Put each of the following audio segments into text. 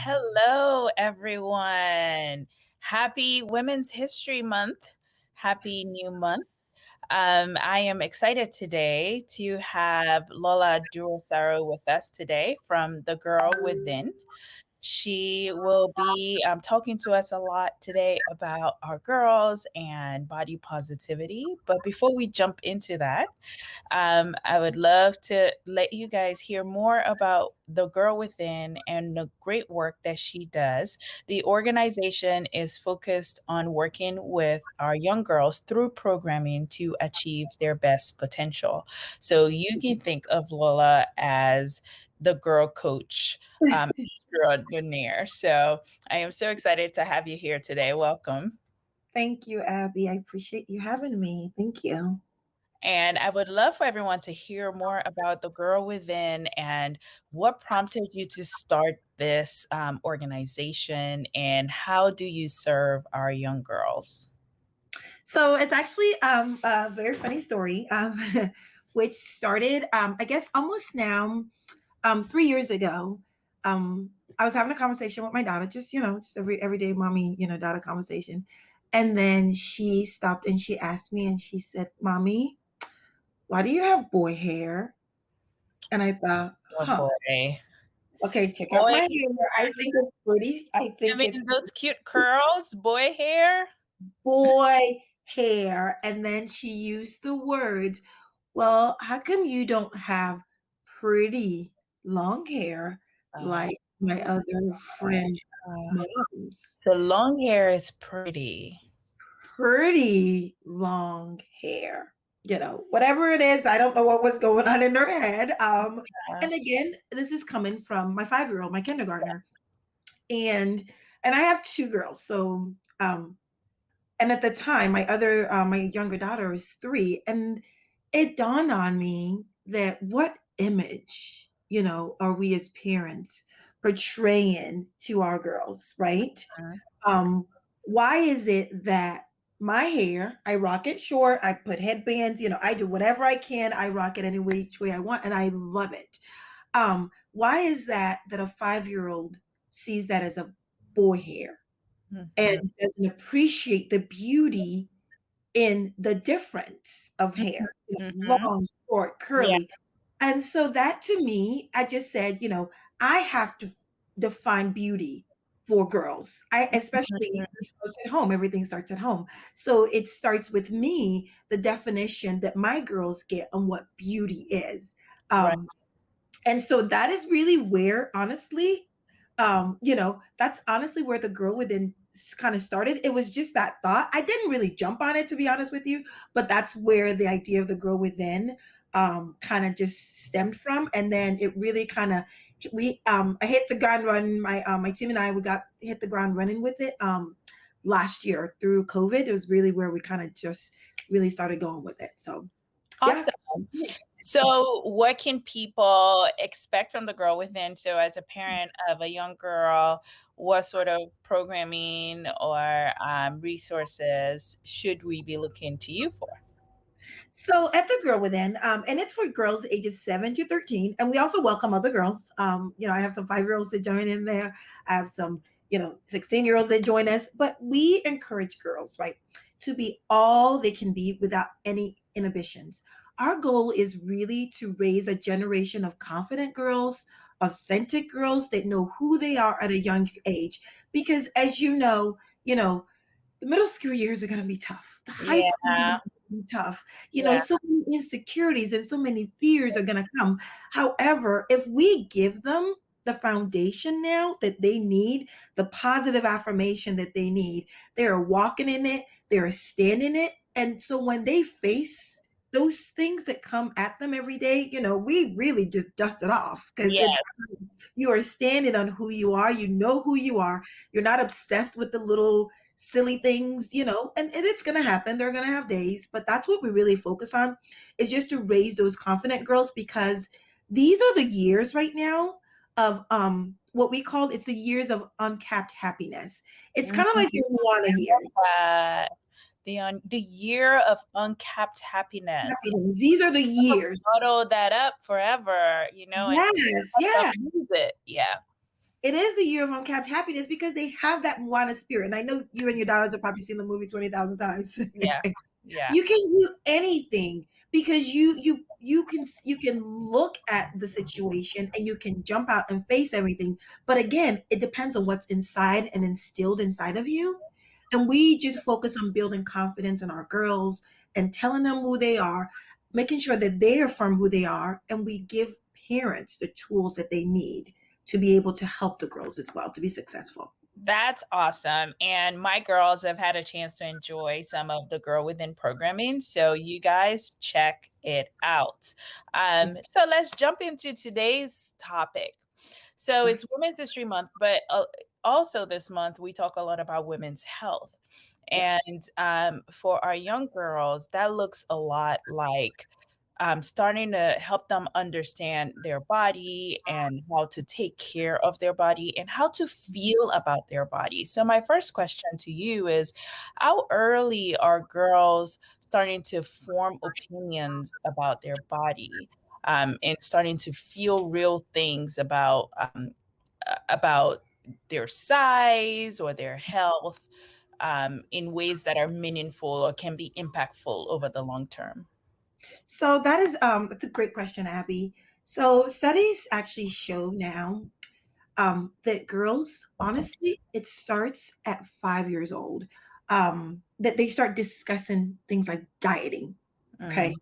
Hello, everyone. Happy Women's History Month. Happy new month. I am excited today to have Lola Durosaro with us today from The Girl Within. She will be talking to us a lot today about our girls and body positivity. But before we jump into that, I would love to let you guys hear more about the Girl Within and the great work that she does. The organization is focused on working with our young girls through programming to achieve their best potential. So you can think of Lola as the girl coach extraordinaire. So I am so excited to have you here today. Welcome. Thank you, Abby. I appreciate you having me. Thank you. And I would love for everyone to hear more about the Girl Within and what prompted you to start this organization and how do you serve our young girls? So it's actually a very funny story, which started, I guess, almost now 3 years ago. I was having a conversation with my daughter, just everyday mommy, daughter conversation, and then she stopped and she asked me, and she said, "Mommy, why do you have boy hair?" And I thought, Oh "Huh, boy. okay, check out Boy, my hair. I think it's pretty. I I think mean, it's those cute curls, boy hair. boy hair." And then she used the words, "Well, how come you don't have pretty long hair Oh, like my other friend uh, moms? the long hair is pretty. Pretty long hair." Whatever it is, I don't know what was going on in her head. Uh, And again, this is coming from my 5-year-old, my kindergartner. And I have two girls. So and at the time my younger daughter is 3, and it dawned on me that what image are we as parents portraying to our girls, right? uh, um why is it that my hair, I rock it short, I put headbands, I do whatever I can, I rock it any which way I want, and I love it. Why is that a 5-year-old sees that as a boy hair and mhm, doesn't appreciate the beauty in the difference of hair, mhm. long, short, Yeah, curly. And so that to me, I just said, I have to define beauty for girls. I especially mhm, it starts at home. Everything starts at home. So it starts with me, the definition that my girls get on what beauty is. right. And so that is really where, honestly, that's honestly where the Girl Within kind of started. It was just that thought. I didn't really jump on it, to be honest with you, but that's where the idea of the Girl Within kind of just stemmed from. And then it really kind of I hit the ground running. My team and I we got hit the ground running with it last year through COVID. It was really where we kind of just really started going with it. So yeah. Awesome. So, what can people expect from the Girl Within? So, as a parent of a young girl, what sort of programming or resources should we be looking to you for? So at the Girl Within, and it's for girls ages 7 to 13, and we also welcome other girls. I have some 5-year-olds that join in there. I have some, 16-year-olds that join us, but we encourage girls, right, to be all they can be without any inhibitions. Our goal is really to raise a generation of confident girls, authentic girls that know who they are at a young age. Because as the middle school years are going to be tough. The high school years Yeah, are going to be tough. yeah, So many insecurities and so many fears are going to come. However, if we give them the foundation now that they need, the positive affirmation that they need, they are walking in it, they're standing it. And so when they face those things that come at them every day, we really just dust it off because yeah, you are standing on who you are. You know who you are. You're not obsessed with the little silly things, and it's going to happen. They're going to have days, but that's what we really focus on is just to raise those confident girls because these are the years right now of what we call it's the years of uncapped happiness. It's kind of Mhm. like the Moana years. The year of uncapped happiness. Happiness. These are the years. Bottle that up forever, and Yes, don't yeah. lose it. Yeah. it is the year of uncapped happiness because they have that Moana spirit. And I know you and your daughters have probably seen the movie 20,000 times. Yeah. Yeah. You can do anything because you can look at the situation and you can jump out and face everything. But again, it depends on what's inside and instilled inside of you. And we just focus on building confidence in our girls and telling them who they are, making sure that they affirm who they are, and we give parents the tools that they need to be able to help the girls as well to be successful. That's awesome. And my girls have had a chance to enjoy some of the Girl Within programming. So you guys check it out. So let's jump into today's topic. So Right. it's Women's History Month, but also this month we talk a lot about women's health. Yeah. And for our young girls, that looks a lot like starting to help them understand their body and how to take care of their body and how to feel about their body. So, my first question to you is, how early are girls starting to form opinions about their body, and starting to feel real things about their size or their health, in ways that are meaningful or can be impactful over the long term? So that's a great question, Abby. So studies actually show now that girls, honestly, it starts at 5 years old. That they start discussing things like dieting. Okay. Mm,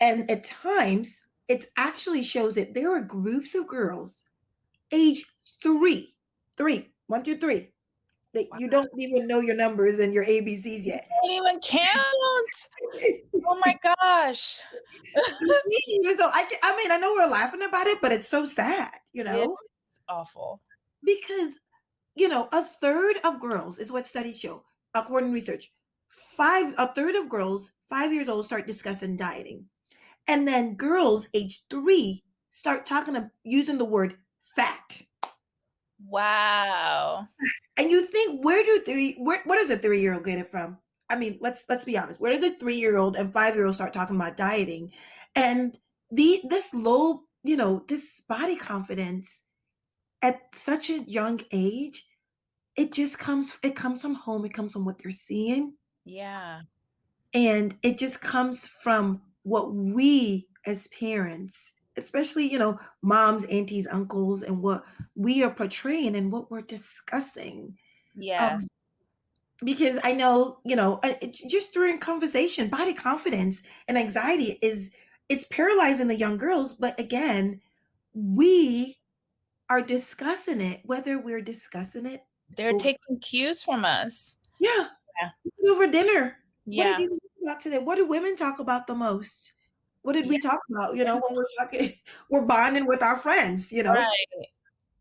And at times, it actually shows that there are groups of girls age three, three, 1, 2, 3, that wow. you don't even know your numbers and your ABCs You yet. can't even count. Oh my gosh. 18 years old. I mean, I know we're laughing about it, but it's so sad, It's awful. because a third of girls is what studies show, according to research. A third of girls 5 years old start discussing dieting, and then girls age 3 start talking of using the word fat. Wow. And you think, what does a 3-year-old get it from? I mean, let's be honest. Where does a 3-year-old and 5-year-old start talking about dieting? And this low, this body confidence at such a young age, it comes from home, it comes from what they're seeing, Yeah. and it just comes from what we as parents, especially, moms, aunties, uncles, and what we are portraying and what we're discussing. Yes. Um, because I know, just during conversation, body confidence and anxiety it's paralyzing the young girls. But again, we are discussing it, whether we're discussing it They're over, taking cues from us. yeah, Yeah. over dinner. What did Yeah. you talk about today? What do women talk about the most? What did Yeah. we talk about? Yeah. When we're talking, we're bonding with our friends. Right.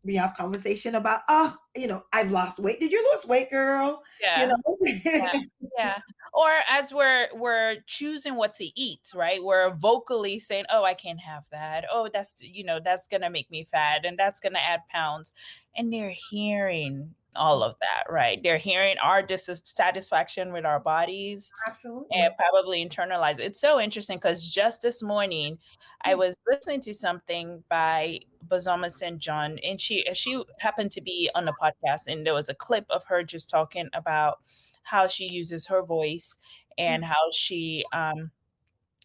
We have conversation about, I've lost weight. Did you lose weight, girl? You Yeah. know, Yeah. Yeah. Or as we're choosing what to eat, right? We're vocally saying, "Oh, I can't have that. Oh, that's gonna make me fat and that's gonna add pounds." And they're hearing all of that, right? They're hearing our dissatisfaction with our bodies and absolutely. probably internalize it. It's so interesting because just this morning I Yeah, was listening to something by Bazama St. John, and she happened to be on the podcast, and there was a clip of her just talking about how she uses her voice yeah, and how she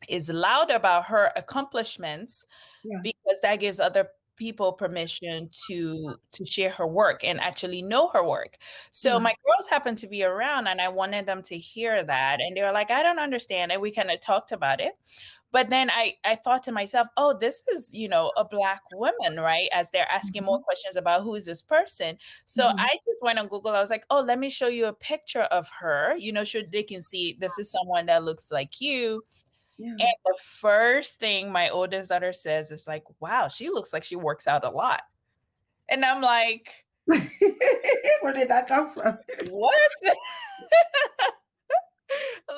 is loud about her accomplishments yeah, because that gives other people permission to share her work and actually know her work. So yeah, my girls happened to be around and I wanted them to hear that and they were like, I don't understand. And we kind of talked about it. But then I thought to myself, oh, this is, a black woman, right? As they're asking more mhm, questions about who is this person. So mhm, I just went on Google. I was like, oh, let me show you a picture of her, so they can see this is someone that looks like you. yeah. And the first thing my oldest daughter says is like, wow, she looks like she works out a lot. And I'm like, Where did that come from? what?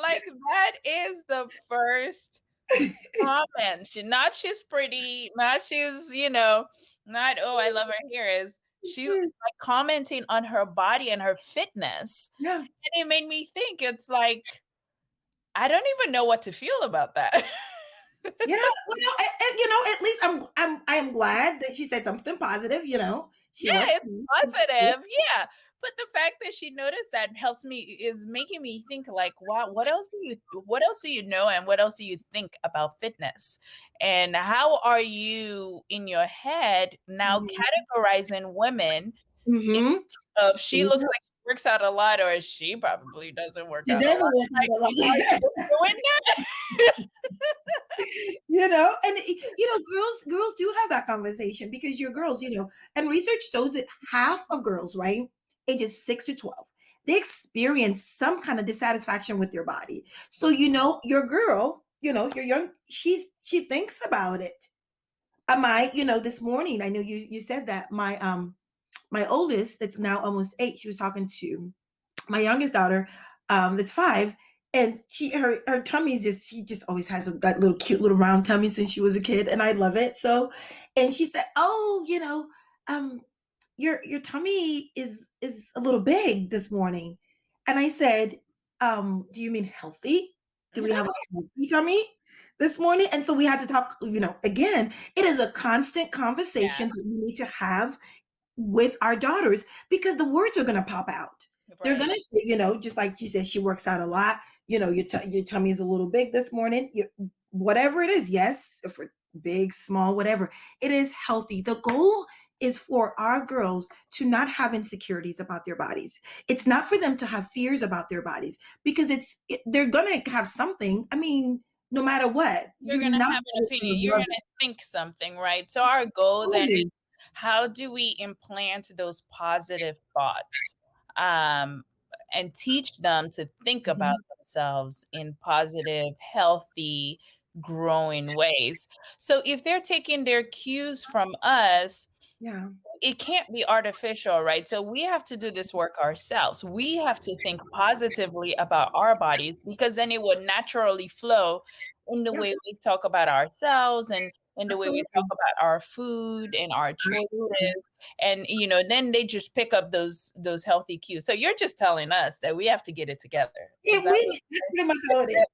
Like, that is the first comment. Not she's pretty, not not, oh, I love her hair. Is she's like commenting on her body and her fitness. Yeah, And it made me think, it's like, I don't even know what to feel about that. yeah. Well, at least I am glad that she said something positive. She Yeah, works it's out. positive, yeah, but the fact that she noticed that helps me is making me think like, "Wow, what else do you know and what else do you think about fitness?" And how are you in your head now Mhm. categorizing women in Mhm. terms of she looks like she works out a lot or she probably doesn't work She out a doesn't lot, work like, out a are lot. you doing that? And girls do have that conversation because you're girls, and research shows that half of girls, right, ages 6 to 12, they experience some kind of dissatisfaction with their body. So, your girl, your young, she thinks about it. This morning, I know you said that my oldest, that's now almost 8, she was talking to my youngest daughter, that's 5, and her tummy is just she just always has that little cute little round tummy since she was a kid, and I love it so. And she said, "Oh, um, your tummy is a little big this morning," and I said, "Do you mean healthy? Do we have a healthy tummy this morning?" And so we had to talk. Again, it is a constant Yeah, conversation that we need to have with our daughters because the words are going to pop out. They're going right. to say, just like you said, she works out a lot. Your tummy is a little big this morning. Whatever it is, yes, for big, small, whatever, it is healthy. The goal is for our girls to not have insecurities about their bodies. It's not for them to have fears about their bodies because they're going to have something. I mean, no matter what, You're you're gonna not have an supposed to opinion, you're love gonna think something, right? So our goal then is it. how do we implant those positive thoughts, um, and teach them to think about Mhm. themselves in positive, healthy, growing ways. So if they're taking their cues from us, Yeah. it can't be artificial, right? So we have to do this work ourselves. We have to think positively about our bodies because then it would naturally flow in the Yeah. way we talk about ourselves and in the way we talk Absolutely. about our food and our choices. Absolutely. And then they just pick up those healthy cues. So you're just telling us that we have to get it together. Yeah, Is that what that's pretty much how it is.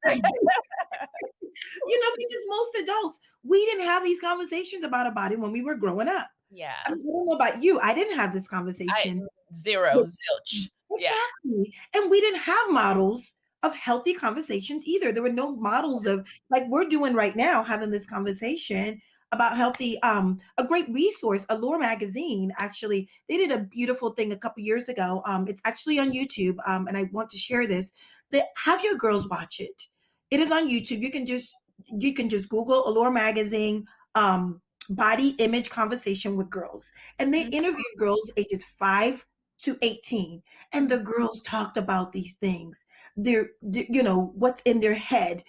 Because most adults, we didn't have these conversations about our body when we were growing up. I yeah. mean, I don't know about you. I didn't have this I conversation. zero, But zilch. Yeah. exactly. And we didn't have models of healthy conversations either. There were no models of like we're doing right now, having this conversation about healthy. A great resource, Allure magazine, actually, they did a beautiful thing a couple years ago. It's actually on YouTube, and I want to share this. That have your girls watch it. It is on YouTube. You can just Google Allure magazine. Body image conversation with girls, and they Mhm, interviewed girls ages 5 to 18, and mhm. the girls talked about these things, what's in their head,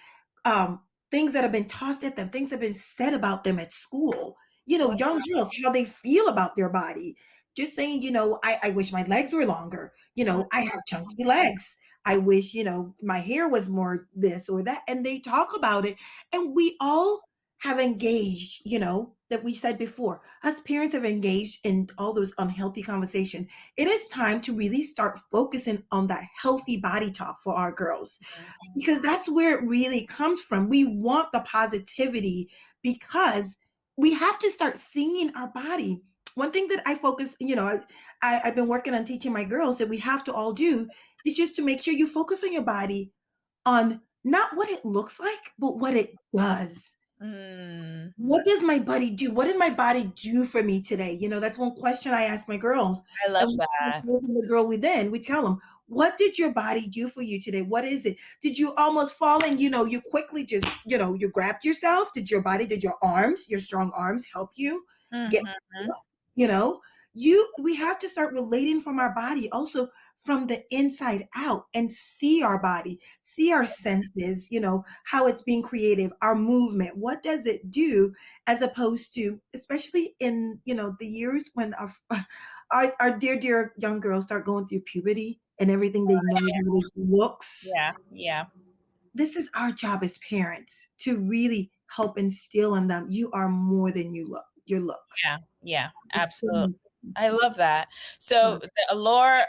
um things that have been tossed at them, things that have been said about them at school, Wow. young girls, how they feel about their body, just saying, I wish my legs were longer, I have chunky legs, I wish, my hair was more this or that, and they talk about it, and we all have engaged, that we said before, us parents have engaged in all those unhealthy conversations. It is time to really start focusing on that healthy body talk for our girls Mhm, because that's where it really comes from. We want the positivity because we have to start seeing our body. One thing that I focus, I've been working on teaching my girls that we have to all do is just to make sure you focus on your body, on not what it looks like, but what it does. mm. What does my body do? What did my body do for me today? That's one question I ask my girls. I love And that. the girl we tell them, what did your body do for you today? What is it? Did you almost fall and you quickly just, you grabbed yourself? Did your arms, your strong arms help you get Mhm. up? We have to start relating from our body also from the inside out and see our body, see our senses, how it's being creative, our movement. What does it do as opposed to, especially in, the years when our dear young girls start going through puberty and everything they know how this looks. Yeah, yeah, This is our job as parents to really help instill in them, you are more than you look, your looks. yeah, yeah, It's so absolutely. I love that. So yeah. the Allure,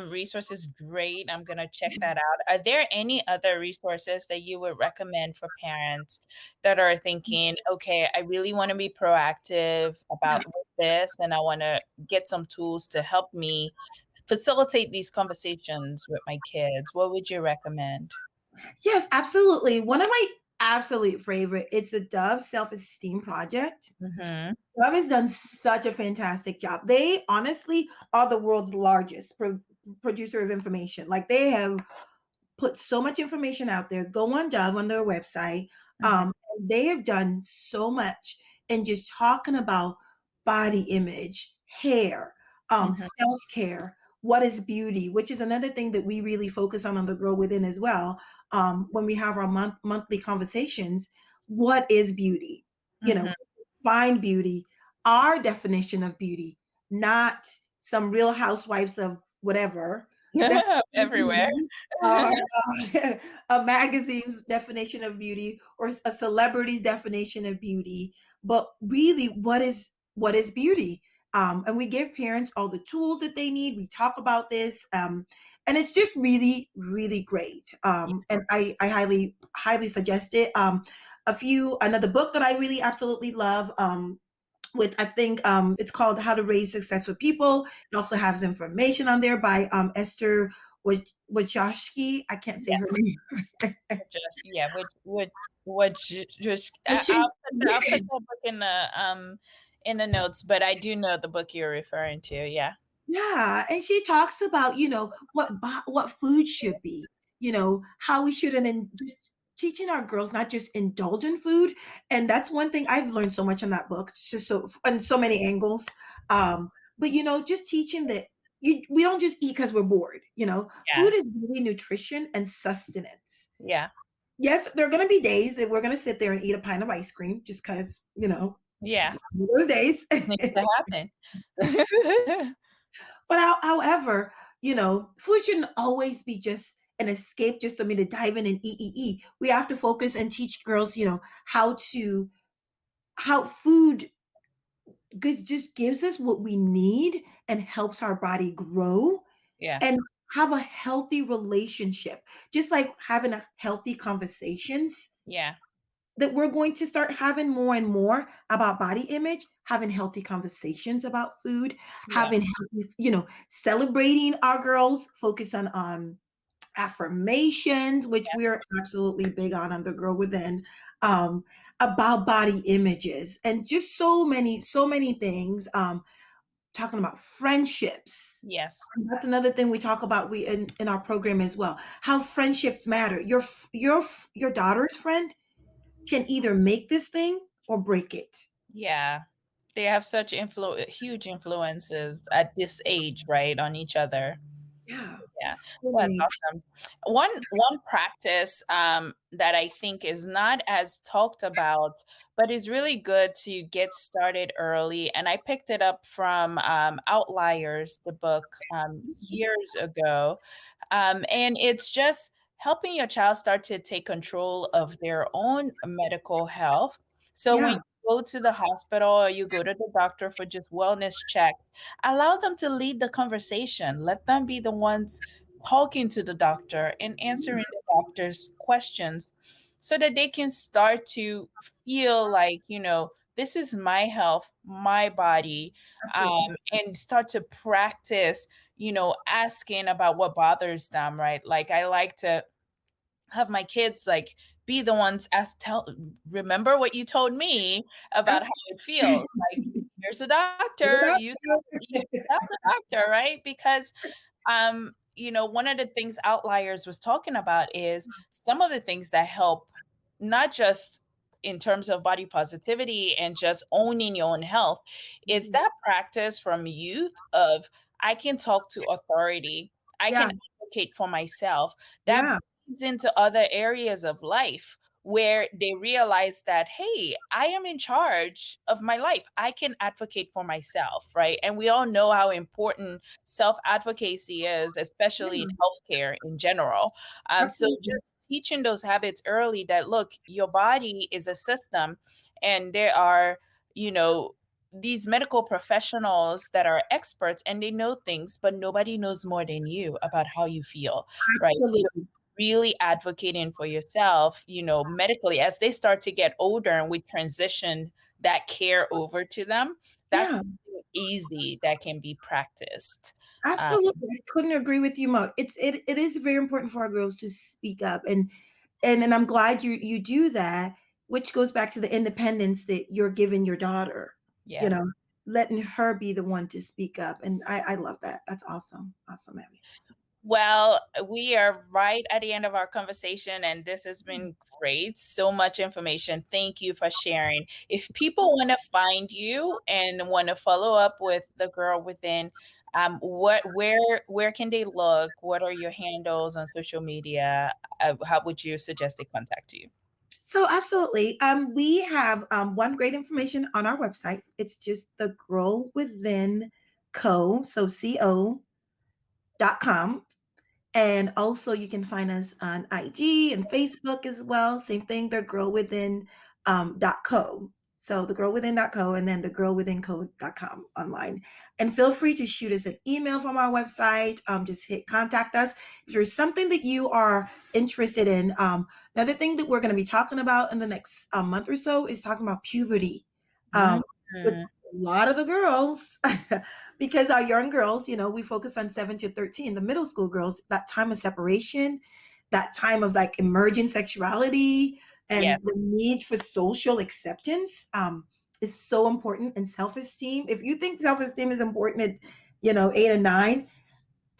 resource is great, I'm gonna check that out. Are there any other resources that you would recommend for parents that are thinking, "Okay, I really wanna be proactive Yeah. about with this and I want to get some tools to help me facilitate these conversations with my kids, what would you recommend? Yes, absolutely. One of my absolute favorite, it's the Dove Self-Esteem Project. Mhm. Dove has done such a fantastic job. They honestly are the world's largest producer of information. Like they have put so much information out there. Go on Dove on their website. Mhm. They have done so much in just talking about body image, hair, Mhm. self care, what is beauty, which is another thing that we really focus on the Girl Within as well. When we have our monthly conversations, what is beauty? You know, Mhm. find beauty, our definition of beauty, not some Real Housewives of whatever Everywhere. definition, or a magazine's definition of beauty or a celebrity's definition of beauty, but really what is beauty? And we give parents all the tools that they need. We talk about this, and it's just really really great. And I highly suggest it. Another book that I really absolutely love, with I think it's called How to Raise Successful People. It also has information on there by Esther Wachowski. I can't say Yeah, her name. just yeah, would just And she's I'll put that book in the notes, but I do know the book you're referring to, yeah. Yeah, and she talks about, what food should be, how we shouldn't, and just teaching our girls not just indulge in food. And that's one thing I've learned so much in that book. It's just so on so many angles. But just teaching that we don't just eat because we're bored. Yeah, Food is really nutrition and sustenance. yeah, Yes, there are going to be days that we're going to sit there and eat a pint of ice cream just because, it's yeah, just one of those days. needs to happen. But however, food shouldn't always be just an escape just for me to dive in and eat. We have to focus and teach girls, how food just gives us what we need and helps our body grow Yeah, and have a healthy relationship. Just like having a healthy conversations yeah, that we're going to start having more and more about body image, having healthy conversations about food, yeah, having healthy, celebrating our girls, focus on affirmations, which yeah, we're absolutely big on the Girl Within, um, about body images and just so many things. Talking about friendships. yes, That's another thing we talk about in our program as well. How friendships matter. Your daughter's friend can either make this thing or break it. yeah. They have such huge influences at this age, right, on each other. Yeah, Yeah. so Well, that's many. awesome. One practice, that I think is not as talked about, but is really good to get started early, and I picked it up from, Outliers, the book, years ago, and it's just helping your child start to take control of their own medical health. So when Yeah, you go to the hospital or you go to the doctor for just wellness checks, allow them to lead the conversation. Let them be the ones talking to the doctor and answering the doctor's questions so that they can start to feel like, this is my health, my body, absolutely. and start to practice, asking about what bothers them, right? Like I like to have my kids like be the ones ask tell remember what you told me about Yep. how it feels. Like, here's a You're doctor, not you tell the doctor, right? Because one of the things Outliers was talking about is some of the things that help not just in terms of body positivity and just owning your own health is Mhm. that practice from youth of I can talk to authority, I Yeah, can advocate for myself. That yeah. bleeds into other areas of life where they realize that, hey, I am in charge of my life. I can advocate for myself, right? And we all know how important self advocacy is, especially in Yeah, healthcare in general. So absolutely. just teaching those habits early that look, your body is a system, and there are, you know, these medical professionals that are experts and they know things, but nobody knows more than you about how you feel, right? So Absolutely. really advocating for yourself, medically as they start to get older and we transition that care over to them. Yeah, That's easy that can be practiced. Um, Absolutely, I couldn't agree with you more. It is very important for our girls to speak up, and I'm glad you do that, which goes back to the independence that you're giving your daughter, you yeah. know, letting her be the one to speak up, and I love that. That's awesome. Awesome, Abby. Well, we are right at the end of our conversation, and this has been great. So much information. Thank you for sharing. If people want to find you and want to follow up with the girl within, where can they look? What are your handles on social media? How would you suggest they contact you? So absolutely. We have one great information on our website. It's just the Grow Within Co. So co.com. And also, you can find us on IG and Facebook as well. Same thing, the Girl Within .co. So the Girl Within .co and then the Girl Within Co.com online. And feel free to shoot us an email from our website. Just hit contact us. If there's something that you are interested in, another thing that we're going to be talking about in the next month or so is talking about puberty. Um, with Mhm. a lot of the girls, because our young girls, we focus on 7 to 13, the middle school girls, that time of separation, that time of like emerging sexuality Yeah. and the need for social acceptance is so important. And self-esteem, if you think self-esteem is important at 8 and 9,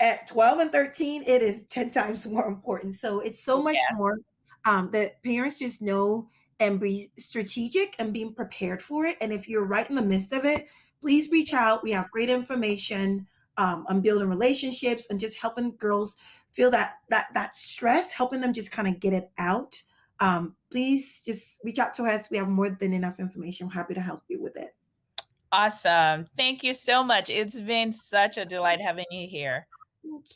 at 12 and 13, it is 10 times more important. So it's so much Yeah. more that parents just know and be strategic and being prepared for it. And if you're right in the midst of it, please reach out. We have great information on building relationships and just helping girls feel that stress, helping them just kind of get it out. Please just reach out to us. We have more than enough information. We're happy to help you with it. Awesome. Thank you so much. It's been such a delight having you here. Thank you